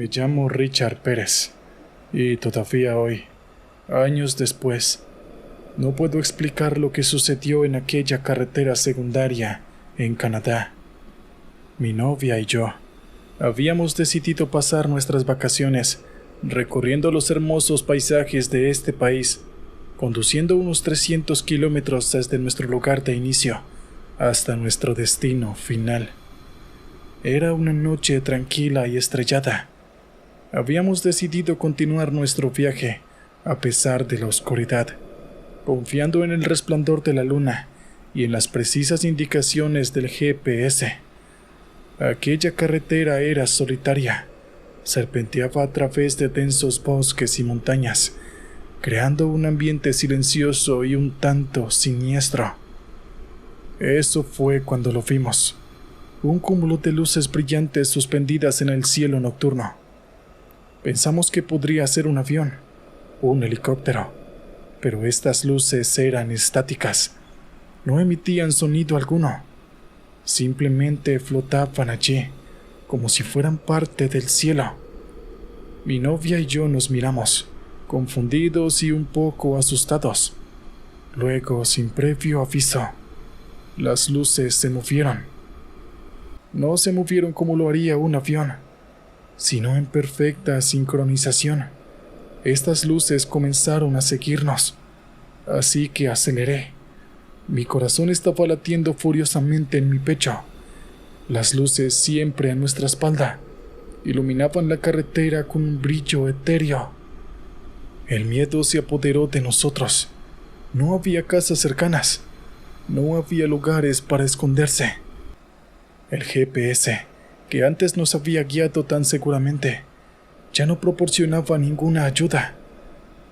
Me llamo Richard Pérez y todavía hoy, años después, no puedo explicar lo que sucedió en aquella carretera secundaria en Canadá. Mi novia y yo habíamos decidido pasar nuestras vacaciones recorriendo los hermosos paisajes de este país, conduciendo unos 300 kilómetros desde nuestro lugar de inicio hasta nuestro destino final. Era una noche tranquila y estrellada. Habíamos decidido continuar nuestro viaje a pesar de la oscuridad, confiando en el resplandor de la luna y en las precisas indicaciones del GPS. Aquella carretera era solitaria, serpenteaba a través de densos bosques y montañas, creando un ambiente silencioso y un tanto siniestro. Eso fue cuando lo vimos, un cúmulo de luces brillantes suspendidas en el cielo nocturno. Pensamos que podría ser un avión, un helicóptero, pero estas luces eran estáticas, no emitían sonido alguno, simplemente flotaban allí, como si fueran parte del cielo. Mi novia y yo nos miramos, confundidos y un poco asustados. Luego, sin previo aviso, las luces se movieron. No se movieron como lo haría un avión, sino en perfecta sincronización. Estas luces comenzaron a seguirnos, así que aceleré. Mi corazón estaba latiendo furiosamente en mi pecho. Las luces, siempre a nuestra espalda, iluminaban la carretera con un brillo etéreo. El miedo se apoderó de nosotros. No había casas cercanas, no había lugares para esconderse. El GPS, que antes nos había guiado tan seguramente, ya no proporcionaba ninguna ayuda.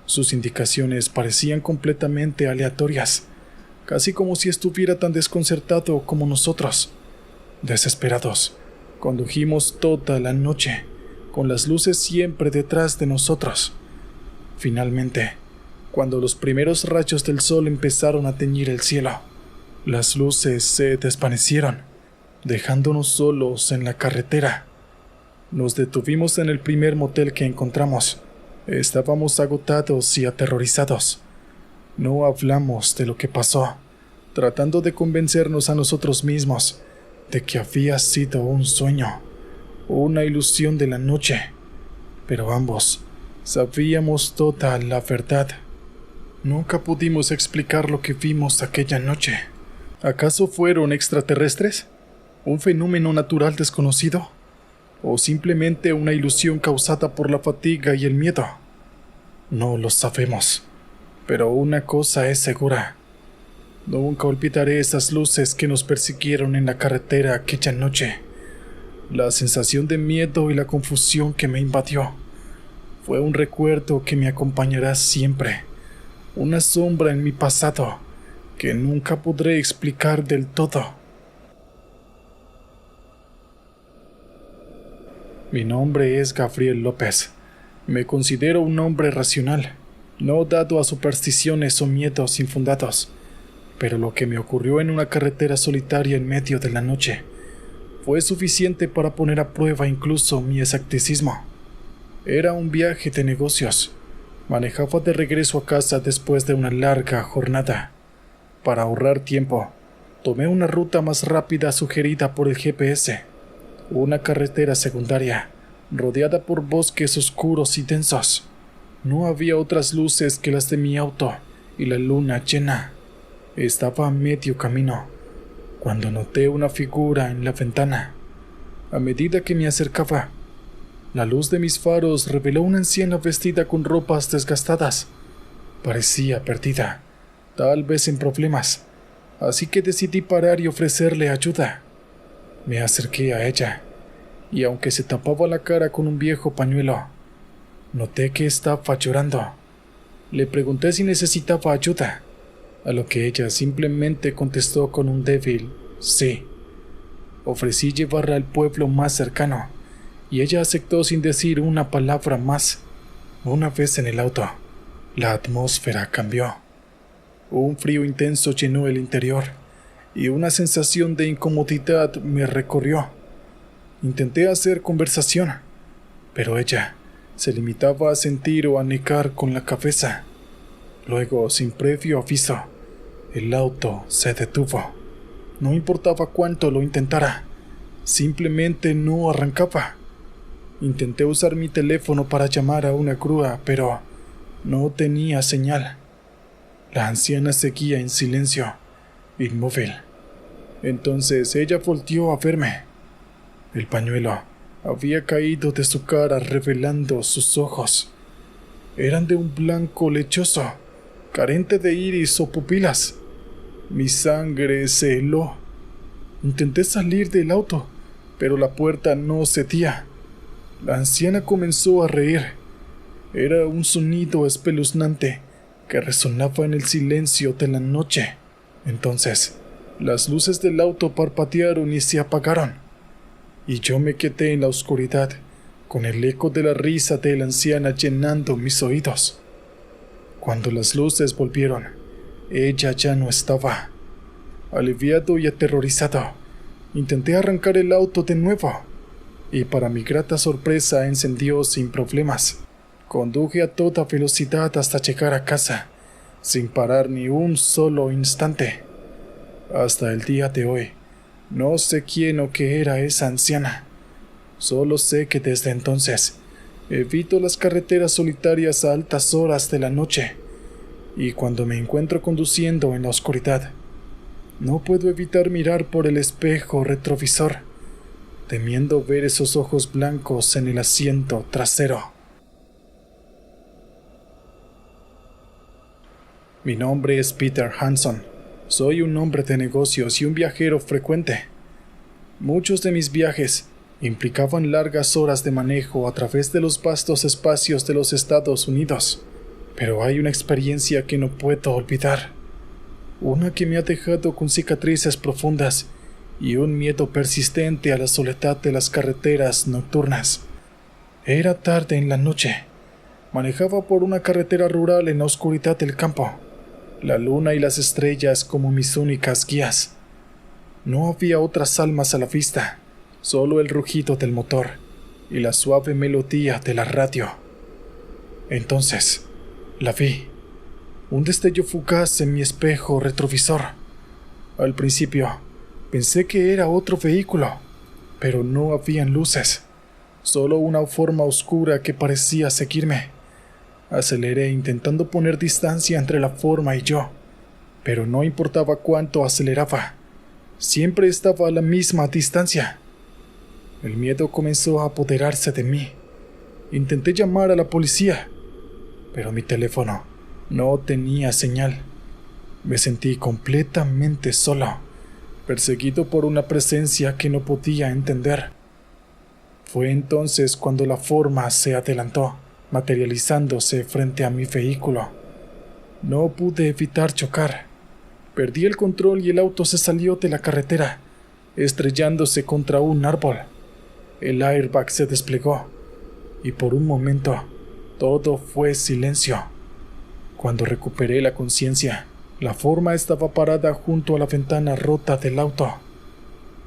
Sus indicaciones parecían completamente aleatorias, casi como si estuviera tan desconcertado como nosotros. Desesperados, condujimos toda la noche, con las luces siempre detrás de nosotros. Finalmente, cuando los primeros rayos del sol empezaron a teñir el cielo, las luces se desvanecieron, dejándonos solos en la carretera. Nos detuvimos en el primer motel que encontramos. Estábamos agotados y aterrorizados. No hablamos de lo que pasó, tratando de convencernos a nosotros mismos de que había sido un sueño, una ilusión de la noche. Pero ambos sabíamos toda la verdad. Nunca pudimos explicar lo que vimos aquella noche. ¿Acaso fueron extraterrestres? ¿Un fenómeno natural desconocido? ¿O simplemente una ilusión causada por la fatiga y el miedo? No lo sabemos, pero una cosa es segura. Nunca olvidaré esas luces que nos persiguieron en la carretera aquella noche. La sensación de miedo y la confusión que me invadió fue un recuerdo que me acompañará siempre, una sombra en mi pasado que nunca podré explicar del todo. Mi nombre es Gabriel López. Me considero un hombre racional, no dado a supersticiones o miedos infundados, pero lo que me ocurrió en una carretera solitaria en medio de la noche fue suficiente para poner a prueba incluso mi escepticismo. Era un viaje de negocios. Manejaba de regreso a casa después de una larga jornada. Para ahorrar tiempo, tomé una ruta más rápida sugerida por el GPS. Una carretera secundaria, rodeada por bosques oscuros y densos. No había otras luces que las de mi auto y la luna llena. Estaba a medio camino, cuando noté una figura en la ventana. A medida que me acercaba, la luz de mis faros reveló una anciana vestida con ropas desgastadas. Parecía perdida, tal vez en problemas, así que decidí parar y ofrecerle ayuda. Me acerqué a ella, y aunque se tapaba la cara con un viejo pañuelo, noté que estaba llorando. Le pregunté si necesitaba ayuda, a lo que ella simplemente contestó con un débil sí. Ofrecí llevarla al pueblo más cercano, y ella aceptó sin decir una palabra más. Una vez en el auto, la atmósfera cambió. Un frío intenso llenó el interior, y una sensación de incomodidad me recorrió. Intenté hacer conversación, pero ella se limitaba a sentir o a negar con la cabeza. Luego, sin previo aviso, el auto se detuvo. No importaba cuánto lo intentara, simplemente no arrancaba. Intenté usar mi teléfono para llamar a una grúa, pero no tenía señal. La anciana seguía en silencio, inmóvil. Entonces ella volteó a verme. El pañuelo había caído de su cara revelando sus ojos. Eran de un blanco lechoso, carente de iris o pupilas. Mi sangre se heló. Intenté salir del auto, pero la puerta no cedía. La anciana comenzó a reír. Era un sonido espeluznante que resonaba en el silencio de la noche. Entonces, las luces del auto parpadearon y se apagaron, y yo me quedé en la oscuridad, con el eco de la risa de la anciana llenando mis oídos. Cuando las luces volvieron, ella ya no estaba. Aliviado y aterrorizado, intenté arrancar el auto de nuevo, y para mi grata sorpresa encendió sin problemas. Conduje a toda velocidad hasta llegar a casa, sin parar ni un solo instante. Hasta el día de hoy, no sé quién o qué era esa anciana. Solo sé que desde entonces evito las carreteras solitarias a altas horas de la noche, y cuando me encuentro conduciendo en la oscuridad, no puedo evitar mirar por el espejo retrovisor, temiendo ver esos ojos blancos en el asiento trasero. Mi nombre es Peter Hanson. Soy un hombre de negocios y un viajero frecuente. Muchos de mis viajes implicaban largas horas de manejo a través de los vastos espacios de los Estados Unidos, pero hay una experiencia que no puedo olvidar. Una que me ha dejado con cicatrices profundas y un miedo persistente a la soledad de las carreteras nocturnas. Era tarde en la noche. Manejaba por una carretera rural en la oscuridad del campo, la luna y las estrellas como mis únicas guías. No había otras almas a la vista, solo el rugido del motor y la suave melodía de la radio. Entonces, la vi, un destello fugaz en mi espejo retrovisor. Al principio, pensé que era otro vehículo, pero no habían luces, solo una forma oscura que parecía seguirme. Aceleré intentando poner distancia entre la forma y yo, pero no importaba cuánto aceleraba, siempre estaba a la misma distancia. El miedo comenzó a apoderarse de mí. Intenté llamar a la policía, pero mi teléfono no tenía señal. Me sentí completamente solo, perseguido por una presencia que no podía entender. Fue entonces cuando la forma se adelantó, materializándose frente a mi vehículo. No pude evitar chocar. Perdí el control y el auto se salió de la carretera, estrellándose contra un árbol. El airbag se desplegó, y por un momento todo fue silencio. Cuando recuperé la conciencia, la forma estaba parada junto a la ventana rota del auto.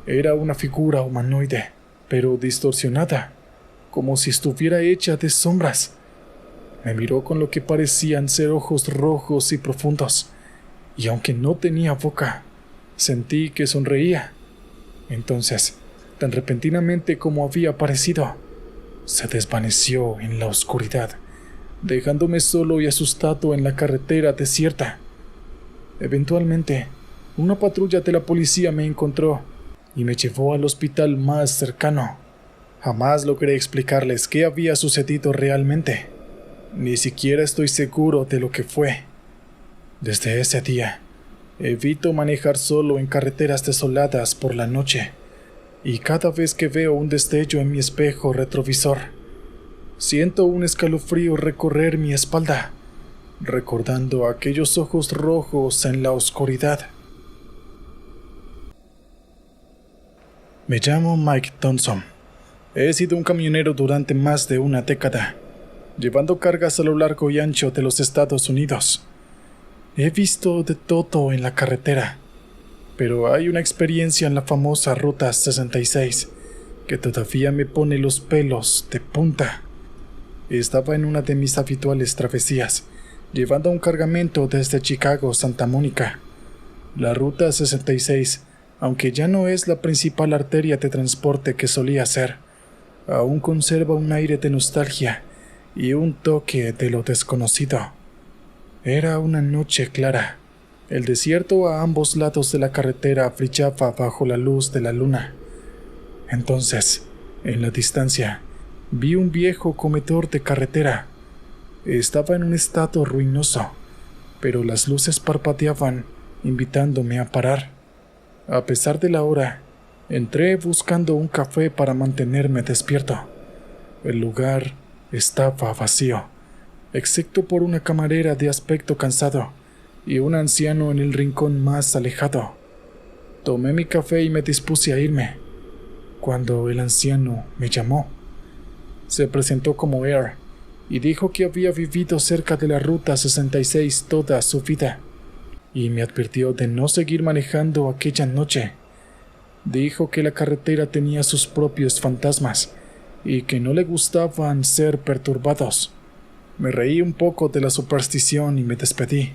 Era una figura humanoide, pero distorsionada, como si estuviera hecha de sombras. Me miró con lo que parecían ser ojos rojos y profundos, y aunque no tenía boca, sentí que sonreía. Entonces, tan repentinamente como había aparecido, se desvaneció en la oscuridad, dejándome solo y asustado en la carretera desierta. Eventualmente, una patrulla de la policía me encontró y me llevó al hospital más cercano. Jamás logré explicarles qué había sucedido realmente. Ni siquiera estoy seguro de lo que fue. Desde ese día, evito manejar solo en carreteras desoladas por la noche, y cada vez que veo un destello en mi espejo retrovisor, siento un escalofrío recorrer mi espalda, recordando aquellos ojos rojos en la oscuridad. Me llamo Mike Thompson. He sido un camionero durante más de una década, llevando cargas a lo largo y ancho de los Estados Unidos. He visto de todo en la carretera, pero hay una experiencia en la famosa Ruta 66 que todavía me pone los pelos de punta. Estaba en una de mis habituales travesías, llevando un cargamento desde Chicago a Santa Mónica. La Ruta 66, aunque ya no es la principal arteria de transporte que solía ser, aún conserva un aire de nostalgia y un toque de lo desconocido. Era una noche clara. El desierto a ambos lados de la carretera brillaba bajo la luz de la luna. Entonces, en la distancia, vi un viejo comedor de carretera. Estaba en un estado ruinoso, pero las luces parpadeaban, invitándome a parar. A pesar de la hora, entré buscando un café para mantenerme despierto. El lugar estaba vacío, excepto por una camarera de aspecto cansado y un anciano en el rincón más alejado. Tomé mi café y me dispuse a irme, cuando el anciano me llamó. Se presentó como Air y dijo que había vivido cerca de la Ruta 66 toda su vida, y me advirtió de no seguir manejando aquella noche. Dijo que la carretera tenía sus propios fantasmas y que no le gustaban ser perturbados. Me reí un poco de la superstición y me despedí.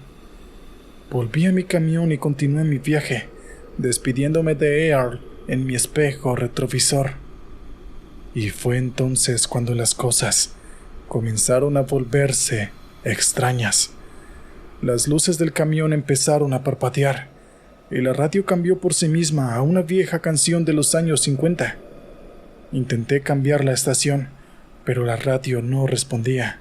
Volví a mi camión y continué mi viaje, despidiéndome de Earl en mi espejo retrovisor. Y fue entonces cuando las cosas comenzaron a volverse extrañas. Las luces del camión empezaron a parpadear y la radio cambió por sí misma a una vieja canción de los años 50. Intenté cambiar la estación, pero la radio no respondía.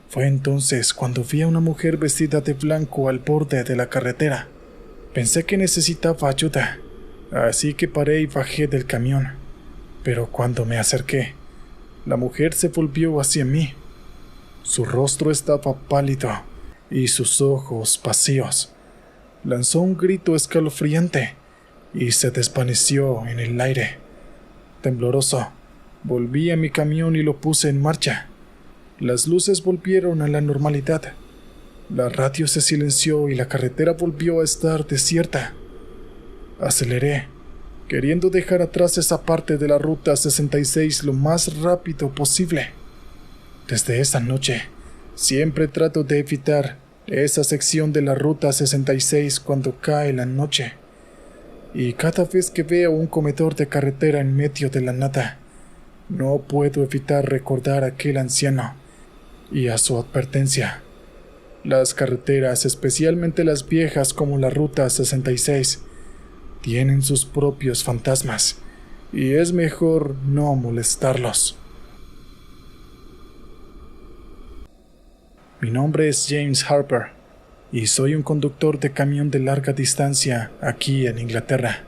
Fue entonces cuando vi a una mujer vestida de blanco al borde de la carretera. Pensé que necesitaba ayuda, así que paré y bajé del camión. Pero cuando me acerqué, la mujer se volvió hacia mí. Su rostro estaba pálido y sus ojos vacíos. Lanzó un grito escalofriante y se desvaneció en el aire. Tembloroso, volví a mi camión y lo puse en marcha. Las luces volvieron a la normalidad. La radio se silenció y la carretera volvió a estar desierta. Aceleré, queriendo dejar atrás esa parte de la Ruta 66 lo más rápido posible. Desde esa noche, siempre trato de evitar esa sección de la Ruta 66 cuando cae la noche. Y cada vez que veo un comedor de carretera en medio de la nada, no puedo evitar recordar a aquel anciano y a su advertencia. Las carreteras, especialmente las viejas como la Ruta 66, tienen sus propios fantasmas, y es mejor no molestarlos. Mi nombre es James Harper, y soy un conductor de camión de larga distancia aquí en Inglaterra.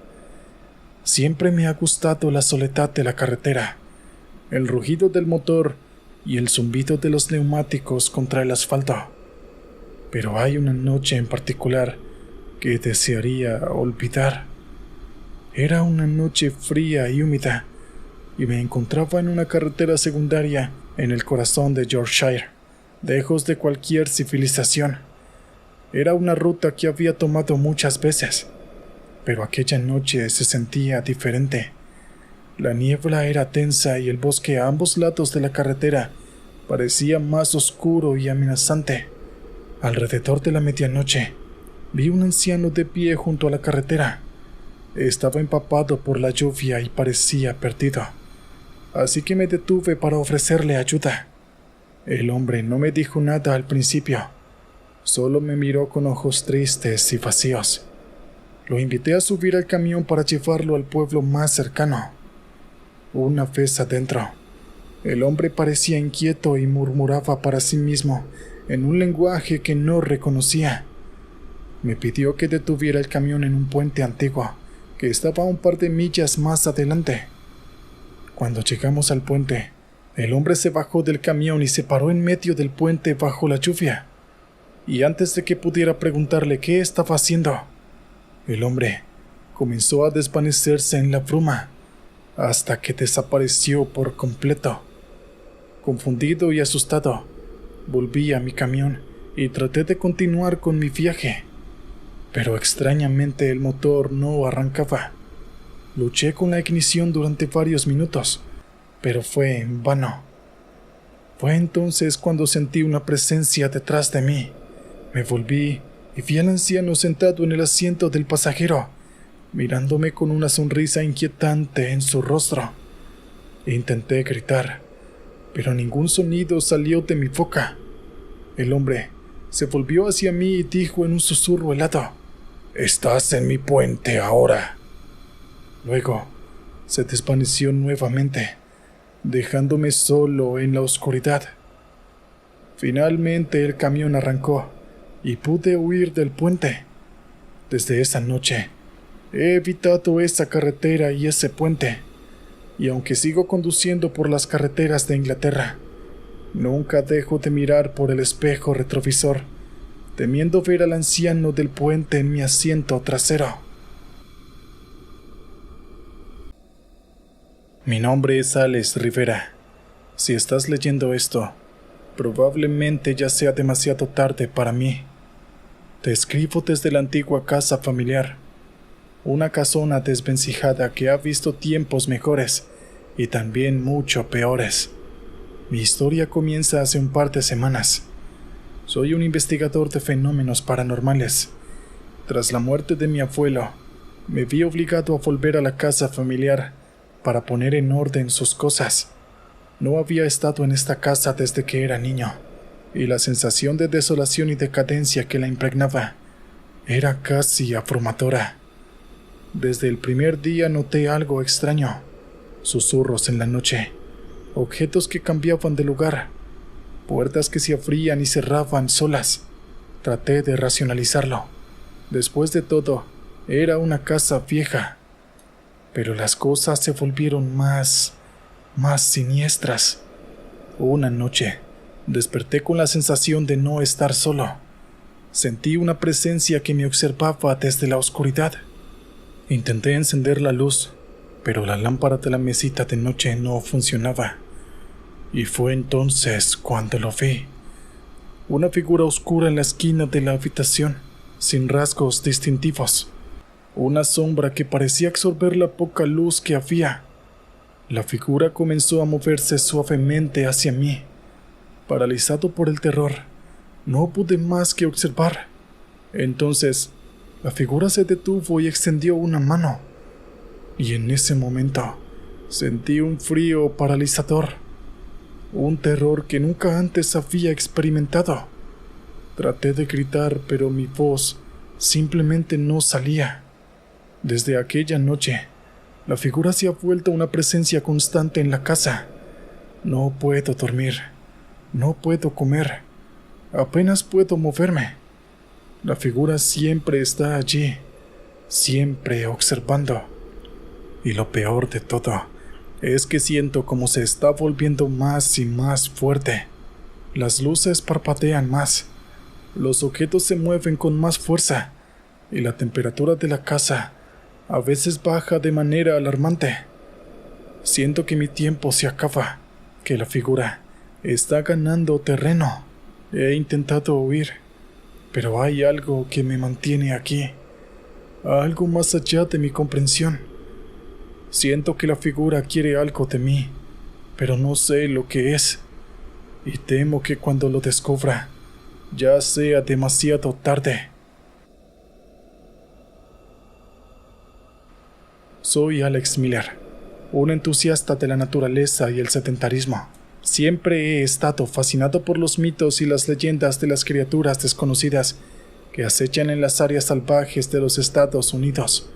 Siempre me ha gustado la soledad de la carretera, el rugido del motor y el zumbido de los neumáticos contra el asfalto. Pero hay una noche en particular que desearía olvidar. Era una noche fría y húmeda, y me encontraba en una carretera secundaria en el corazón de Yorkshire, lejos de cualquier civilización. Era una ruta que había tomado muchas veces, pero aquella noche se sentía diferente. La niebla era densa y el bosque a ambos lados de la carretera parecía más oscuro y amenazante. Alrededor de la medianoche, vi un anciano de pie junto a la carretera. Estaba empapado por la lluvia y parecía perdido, así que me detuve para ofrecerle ayuda. El hombre no me dijo nada al principio, solo me miró con ojos tristes y vacíos. Lo invité a subir al camión para llevarlo al pueblo más cercano. Una vez adentro, el hombre parecía inquieto y murmuraba para sí mismo en un lenguaje que no reconocía. Me pidió que detuviera el camión en un puente antiguo que estaba a un par de millas más adelante. Cuando llegamos al puente, el hombre se bajó del camión y se paró en medio del puente bajo la lluvia. Y antes de que pudiera preguntarle qué estaba haciendo, el hombre comenzó a desvanecerse en la bruma, hasta que desapareció por completo. Confundido y asustado, volví a mi camión y traté de continuar con mi viaje, pero extrañamente el motor no arrancaba. Luché con la ignición durante varios minutos, pero fue en vano. Fue entonces cuando sentí una presencia detrás de mí. Me volví y vi al anciano sentado en el asiento del pasajero, mirándome con una sonrisa inquietante en su rostro. Intenté gritar, pero ningún sonido salió de mi boca. El hombre se volvió hacia mí y dijo en un susurro helado: «Estás en mi puente ahora». Luego se desvaneció nuevamente, dejándome solo en la oscuridad. Finalmente el camión arrancó y pude huir del puente. Desde esa noche he evitado esa carretera y ese puente, y aunque sigo conduciendo por las carreteras de Inglaterra, nunca dejo de mirar por el espejo retrovisor, temiendo ver al anciano del puente en mi asiento trasero. Mi nombre es Alex Rivera. Si estás leyendo esto, probablemente ya sea demasiado tarde para mí. Te escribo desde la antigua casa familiar, una casona desvencijada que ha visto tiempos mejores y también mucho peores. Mi historia comienza hace un par de semanas. Soy un investigador de fenómenos paranormales. Tras la muerte de mi abuelo, me vi obligado a volver a la casa familiar para poner en orden sus cosas. No había estado en esta casa desde que era niño, y la sensación de desolación y decadencia que la impregnaba era casi abrumadora. Desde el primer día noté algo extraño: susurros en la noche, objetos que cambiaban de lugar, puertas que se abrían y cerraban solas. Traté de racionalizarlo. Después de todo, era una casa vieja. Pero las cosas se volvieron más siniestras. Una noche, desperté con la sensación de no estar solo. Sentí una presencia que me observaba desde la oscuridad. Intenté encender la luz, pero la lámpara de la mesita de noche no funcionaba. Y fue entonces cuando lo vi. Una figura oscura en la esquina de la habitación, sin rasgos distintivos. Una sombra que parecía absorber la poca luz que había. La figura comenzó a moverse suavemente hacia mí. Paralizado por el terror, no pude más que observar. Entonces, la figura se detuvo y extendió una mano. Y en ese momento, sentí un frío paralizador. Un terror que nunca antes había experimentado. Traté de gritar, pero mi voz simplemente no salía. Desde aquella noche, la figura se ha vuelto una presencia constante en la casa. No puedo dormir, no puedo comer, apenas puedo moverme. La figura siempre está allí, siempre observando. Y lo peor de todo es que siento como se está volviendo más y más fuerte. Las luces parpadean más, los objetos se mueven con más fuerza, y la temperatura de la casa a veces baja de manera alarmante. Siento que mi tiempo se acaba, que la figura está ganando terreno. He intentado huir, pero hay algo que me mantiene aquí, algo más allá de mi comprensión. Siento que la figura quiere algo de mí, pero no sé lo que es, y temo que cuando lo descubra, ya sea demasiado tarde. Soy Alex Miller, un entusiasta de la naturaleza y el sedentarismo. Siempre he estado fascinado por los mitos y las leyendas de las criaturas desconocidas que acechan en las áreas salvajes de los Estados Unidos.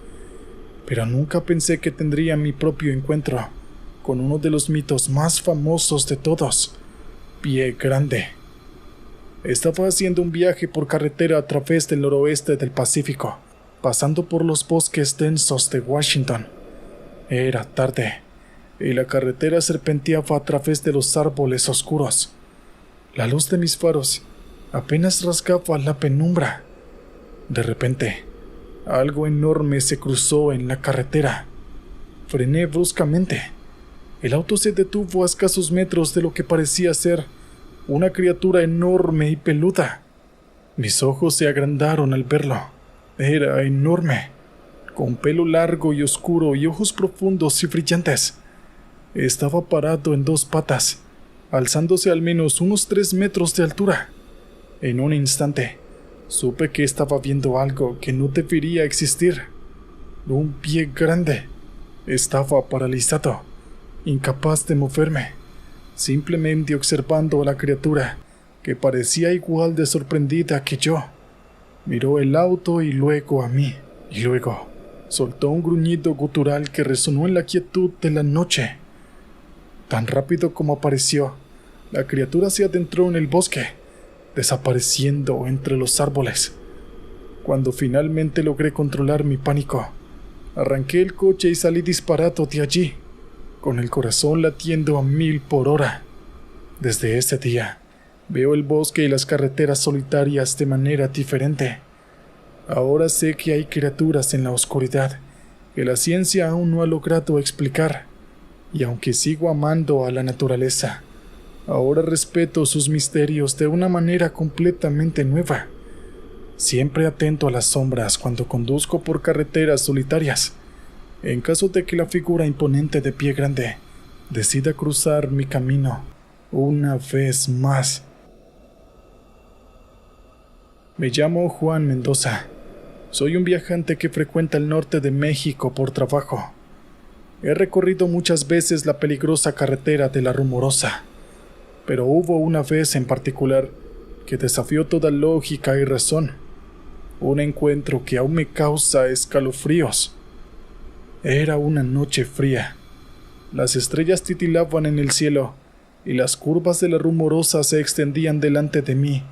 Pero nunca pensé que tendría mi propio encuentro con uno de los mitos más famosos de todos, Pie Grande. Estaba haciendo un viaje por carretera a través del noroeste del Pacífico, pasando por los bosques densos de Washington. Era tarde, y la carretera serpenteaba a través de los árboles oscuros. La luz de mis faros apenas rasgaba la penumbra. De repente, algo enorme se cruzó en la carretera. Frené bruscamente. El auto se detuvo a escasos metros de lo que parecía ser una criatura enorme y peluda. Mis ojos se agrandaron al verlo. Era enorme, con pelo largo y oscuro y ojos profundos y brillantes. Estaba parado en 2 patas, alzándose al menos unos 3 metros de altura. En un instante, supe que estaba viendo algo que no debería existir. Un pie grande. Estaba paralizado, incapaz de moverme, simplemente observando a la criatura, que parecía igual de sorprendida que yo. Miró el auto y luego a mí, y luego soltó un gruñido gutural que resonó en la quietud de la noche. Tan rápido como apareció, la criatura se adentró en el bosque, desapareciendo entre los árboles. Cuando finalmente logré controlar mi pánico, arranqué el coche y salí disparado de allí, con el corazón latiendo a 1000 por hora. Desde ese día, veo el bosque y las carreteras solitarias de manera diferente. Ahora sé que hay criaturas en la oscuridad que la ciencia aún no ha logrado explicar, y aunque sigo amando a la naturaleza, ahora respeto sus misterios de una manera completamente nueva. Siempre atento a las sombras cuando conduzco por carreteras solitarias, en caso de que la figura imponente de pie grande decida cruzar mi camino una vez más. Me llamo Juan Mendoza. Soy un viajante que frecuenta el norte de México por trabajo. He recorrido muchas veces la peligrosa carretera de la Rumorosa, pero hubo una vez en particular que desafió toda lógica y razón. Un encuentro que aún me causa escalofríos. Era una noche fría. Las estrellas titilaban en el cielo y las curvas de la Rumorosa se extendían delante de mí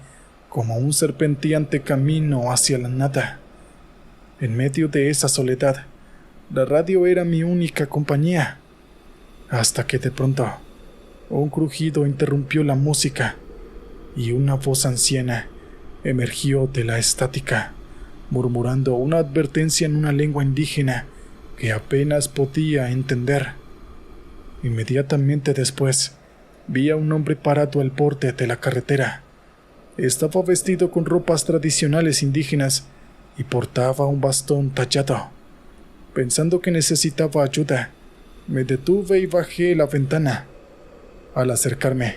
como un serpenteante camino hacia la nada. En medio de esa soledad, la radio era mi única compañía, hasta que de pronto un crujido interrumpió la música y una voz anciana emergió de la estática, murmurando una advertencia en una lengua indígena que apenas podía entender. Inmediatamente después, vi a un hombre parado al borde de la carretera. Estaba vestido con ropas tradicionales indígenas y portaba un bastón tallado. Pensando que necesitaba ayuda, me detuve y bajé la ventana. Al acercarme,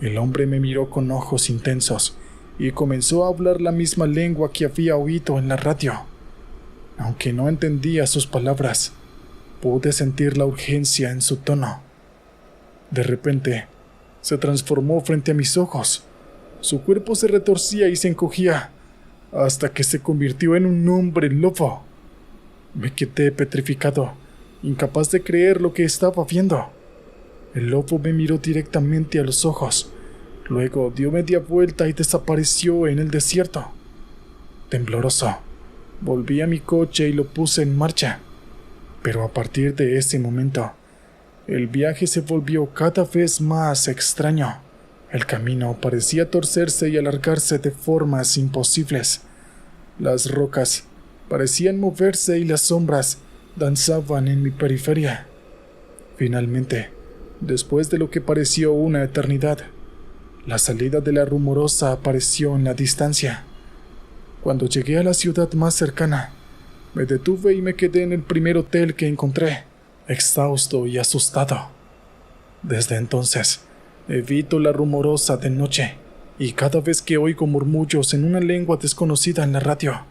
el hombre me miró con ojos intensos y comenzó a hablar la misma lengua que había oído en la radio. Aunque no entendía sus palabras, pude sentir la urgencia en su tono. De repente, se transformó frente a mis ojos. Su cuerpo se retorcía y se encogía, hasta que se convirtió en un hombre lobo. Me quedé petrificado, incapaz de creer lo que estaba viendo. El lobo me miró directamente a los ojos, luego dio media vuelta y desapareció en el desierto. Tembloroso, volví a mi coche y lo puse en marcha, pero a partir de ese momento, el viaje se volvió cada vez más extraño. El camino parecía torcerse y alargarse de formas imposibles. Las rocas parecían moverse y las sombras danzaban en mi periferia. Finalmente, después de lo que pareció una eternidad, la salida de la Rumorosa apareció en la distancia. Cuando llegué a la ciudad más cercana, me detuve y me quedé en el primer hotel que encontré, exhausto y asustado. Desde entonces, evito la Rumorosa de noche, y cada vez que oigo murmullos en una lengua desconocida en la radio,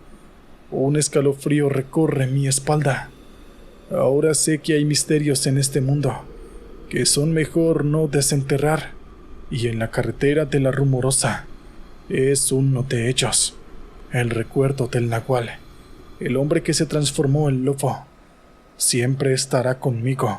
un escalofrío recorre mi espalda. Ahora sé que hay misterios en este mundo que son mejor no desenterrar, y en la carretera de la Rumorosa es uno de ellos. El recuerdo del Nahual, el hombre que se transformó en lobo, siempre estará conmigo.